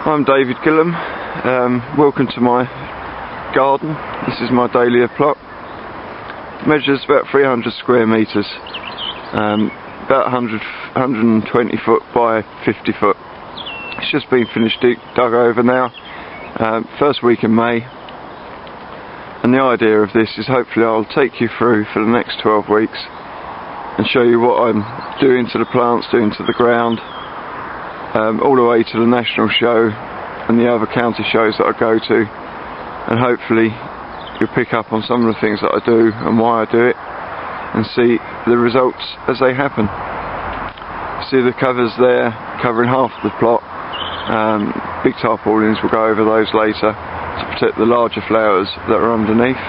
I'm David Gillam. Welcome to my garden. This is my Dahlia plot. It measures about 300 square metres, about 120 foot by 50 foot. It's just been finished dug over now, first week in May, and the idea of this is hopefully I'll take you through for the next 12 weeks and show you what I'm doing to the plants, doing to the ground, all the way to the national show and the other county shows that I go to, and hopefully you'll pick up on some of the things that I do and why I do it, and see the results as they happen. See the covers there covering half of the plot. Big tarpaulins, we'll go over those later to protect the larger flowers that are underneath.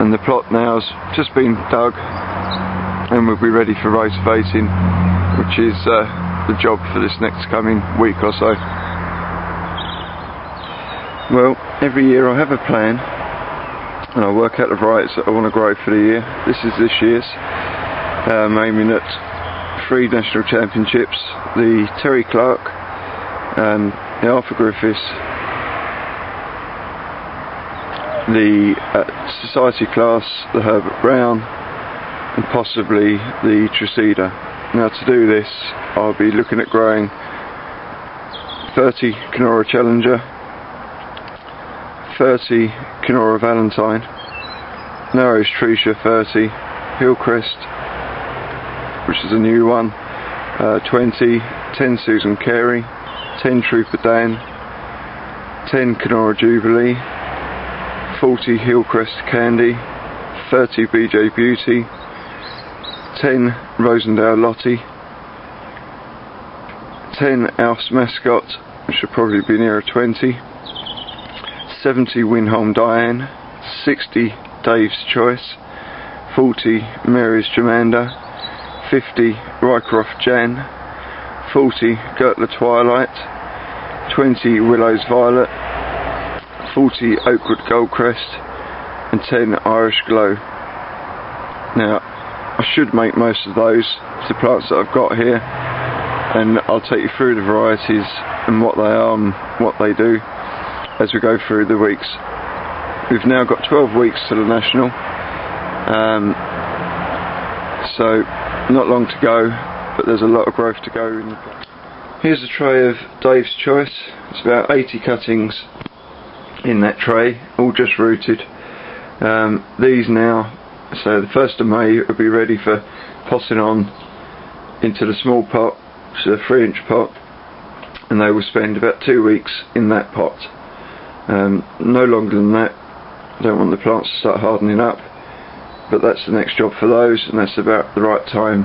And the plot now has just been dug and we'll be ready for rotivating, which is the job for this next coming week or so. Well, every year I have a plan and I work out the varieties that I want to grow for the year. This is this year's, aiming at 3 national championships, the Terry Clark, the Arthur Griffiths, the Society class, the Herbert Brown, and possibly the Tresida. Now to do this I'll be looking at growing 30 Kenora Challenger, 30 Kenora Valentine, Narrows Trecia 30, Hillcrest, which is a new one, 20, 10 Susan Carey, 10 Trooper Dan, 10 Kenora Jubilee, 40 Hillcrest Candy, 30 BJ Beauty, 10 Rosendale Lottie, 10 Alf's Mascot, which should probably be nearer 20, 70 Winholm Diane, 60 Dave's Choice, 40 Mary's Jamander, 50 Rycroft Jane, 40 Gertler Twilight, 20 Willow's Violet, 40 Oakwood Goldcrest, and 10 Irish Glow. Now I should make most of those, the plants that I've got here, and I'll take you through the varieties and what they are and what they do as we go through the weeks. We've now got 12 weeks to the national, so not long to go, but there's a lot of growth to go in the plant. Here's a tray of Dave's Choice. It's about 80 cuttings in that tray, all just rooted. These now, so the 1st of May will be ready for potting on into the small pot, which is a 3-inch pot, and they will spend about 2 weeks in that pot. No longer than that. I don't want the plants to start hardening up, but that's the next job for those, and that's about the right time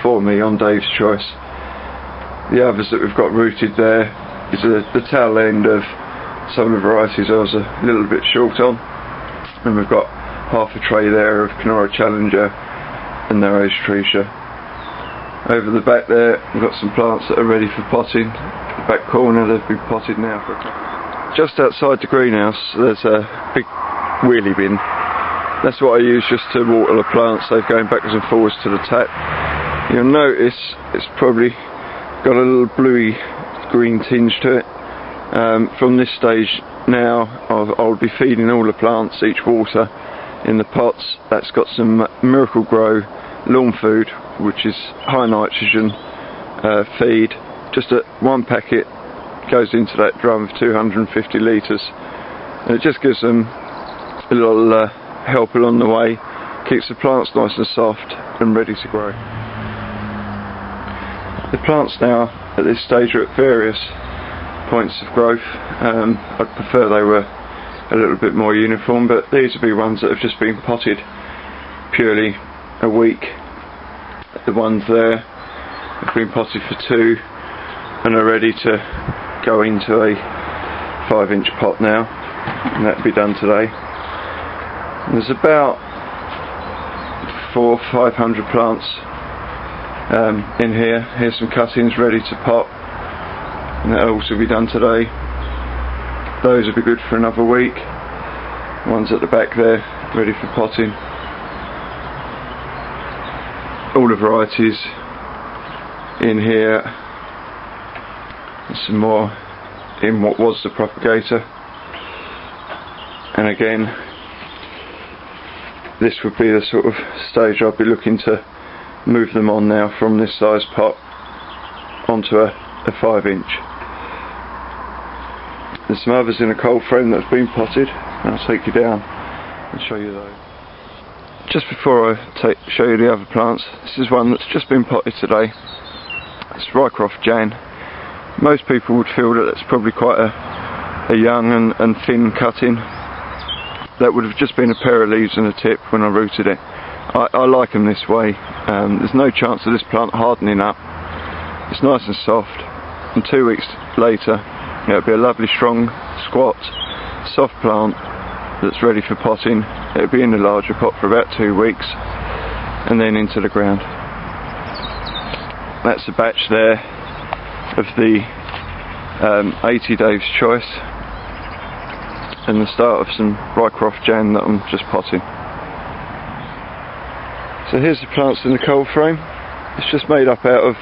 for me on Dave's Choice. The others that we've got rooted there is the tail end of some of the varieties I was a little bit short on, and we've got half a tray there of Kenora Challenger and Narrows Trecia. Over the back there we've got some plants that are ready for potting. The back corner, they've been potted now for a couple. Just outside the greenhouse there's a big wheelie bin. That's what I use just to water the plants. They're going backwards and forwards to the tap. You'll notice it's probably got a little bluey green tinge to it. From this stage now I'll be feeding all the plants each water in the pots. That's got some Miracle Grow lawn food, which is high nitrogen feed. Just one packet goes into that drum of 250 litres, and it just gives them a little help along the way, keeps the plants nice and soft and ready to grow. The plants now at this stage are at various points of growth. I'd prefer they were a little bit more uniform, but these will be ones that have just been potted purely a week. The ones there have been potted for 2 and are ready to go into a 5-inch pot now, and that'll be done today. And there's about 400-500 plants in here. Here's some cuttings ready to pot, and that'll also be done today. Those will be good for another week. One's at the back there ready for potting. All the varieties in here some more in what was the propagator, and again this would be the sort of stage I'd be looking to move them on now, from this size pot onto a 5-inch. There's some others in a cold frame that's been potted, and I'll take you down and show you those. Just before I show you the other plants, this is one that's just been potted today. It's Rycroft Jane. Most people would feel that that's probably quite a young and thin cutting. That would have just been a pair of leaves and a tip when I rooted it. I like them this way. There's no chance of this plant hardening up. It's nice and soft, and 2 weeks later it'll be a lovely strong, squat, soft plant that's ready for potting. It'll be in the larger pot for about 2 weeks and then into the ground. That's a batch there of the 80 Dave's Choice, and the start of some Rycroft Jane that I'm just potting. So here's the plants in the cold frame. It's just made up out of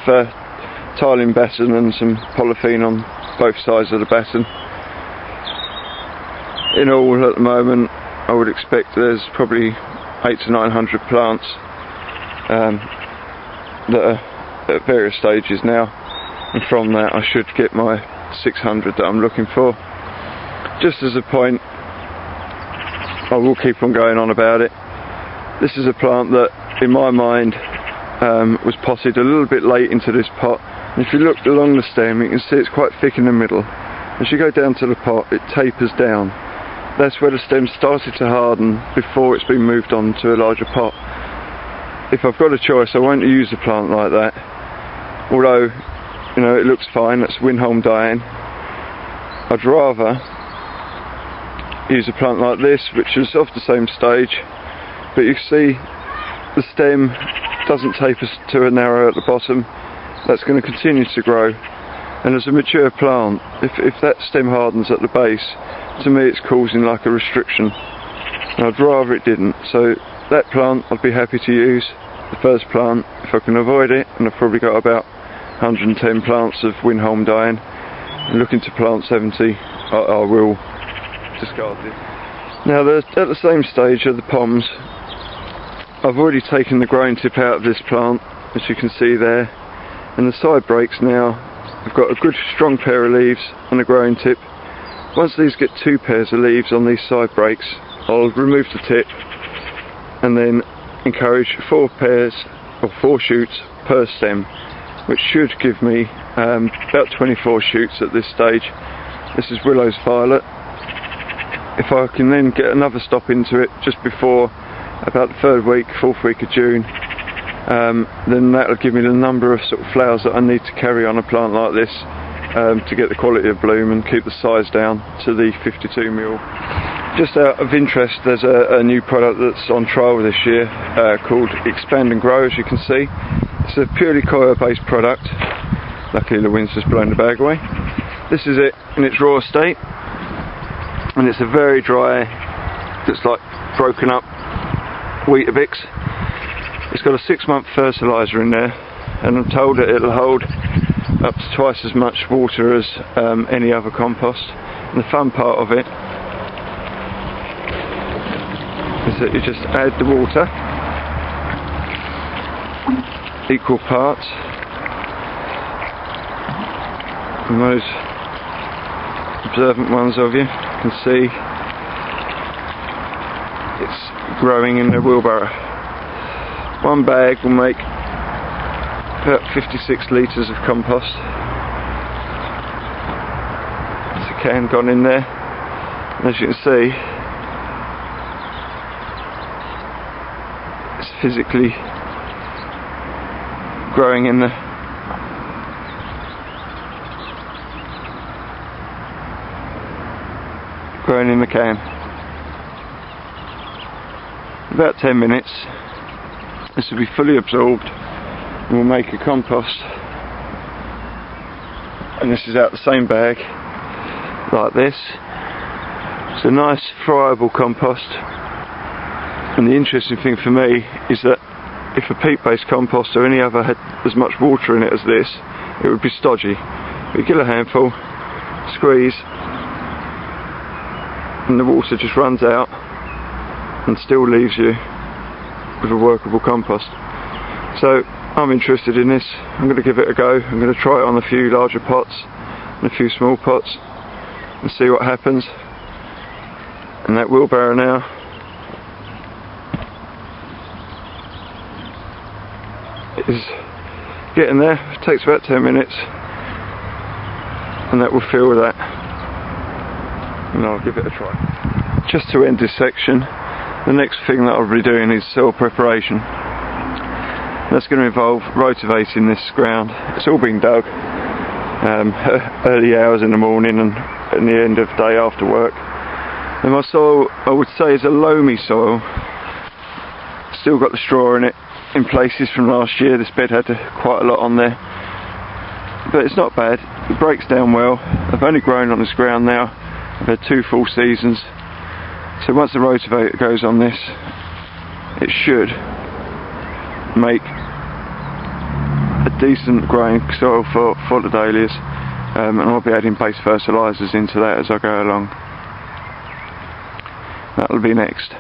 tiling batten and some polythene on both sides of the batten. In all at the moment I would expect there's probably 800 to 900 plants that are at various stages now, and from that I should get my 600 that I'm looking for. Just as a point, I will keep on going on about it. This is a plant that in my mind was potted a little bit late into this pot, and if you look along the stem you can see it's quite thick in the middle. As you go down to the pot it tapers down. That's where the stem started to harden before it's been moved on to a larger pot. If I've got a choice I won't use a plant like that, although you know it looks fine. That's Winholm Diane. I'd rather use a plant like this, which is off the same stage, but you see the stem doesn't taper to a narrow at the bottom. That's going to continue to grow, and as a mature plant, if that stem hardens at the base, to me it's causing like a restriction, and I'd rather it didn't. So that plant I'd be happy to use, the first plant, if I can avoid it, and I've probably got about 110 plants of Winholm Diane, and looking to plant 70, I will discard it. Now at the same stage of the poms, I've already taken the growing tip out of this plant, as you can see there, and the side breaks now. I've got a good strong pair of leaves and a growing tip. Once these get 2 pairs of leaves on these side breaks, I'll remove the tip and then encourage 4 pairs or 4 shoots per stem, which should give me about 24 shoots at this stage. This is Willow's Violet. If I can then get another stop into it just before about the 3rd week, 4th week of June, then that'll give me the number of sort of flowers that I need to carry on a plant like this to get the quality of bloom and keep the size down to the 52mm. Just out of interest, there's a new product that's on trial this year called Expand and Grow, as you can see. It's a purely coir based product. Luckily the wind's just blown the bag away. This is it in its raw state, and it's a very dry, just like broken up Weetabix. It's got a 6-month fertiliser in there, and I'm told that it'll hold up to twice as much water as any other compost. And the fun part of it is that you just add the water, equal parts, and those observant ones of you can see it's growing in the wheelbarrow. 1 bag will make about 56 litres of compost. There's a can gone in there, and as you can see it's physically growing in the can. About 10 minutes this will be fully absorbed and we'll make a compost, and this is out the same bag like this. It's a nice friable compost, and the interesting thing for me is that if a peat based compost or any other had as much water in it as this, it would be stodgy. You kill a handful, squeeze, and the water just runs out and still leaves you with a workable compost. So I'm interested in this. I'm going to give it a go. I'm going to try it on a few larger pots and a few small pots and see what happens. And that wheelbarrow now is getting there. It takes about 10 minutes and that will fill that, and I'll give it a try. Just to end this section, the next thing that I'll be doing is soil preparation. That's going to involve rotivating this ground. It's all been dug early hours in the morning and at the end of the day after work. And my soil, I would say, is a loamy soil. Still got the straw in it in places from last year. This bed had quite a lot on there, but it's not bad. It breaks down well. I've only grown on this ground now. I've had 2 full seasons. So once the rotavator goes on this, it should make a decent growing soil for the dahlias, and I'll be adding base fertilisers into that as I go along. That'll be next.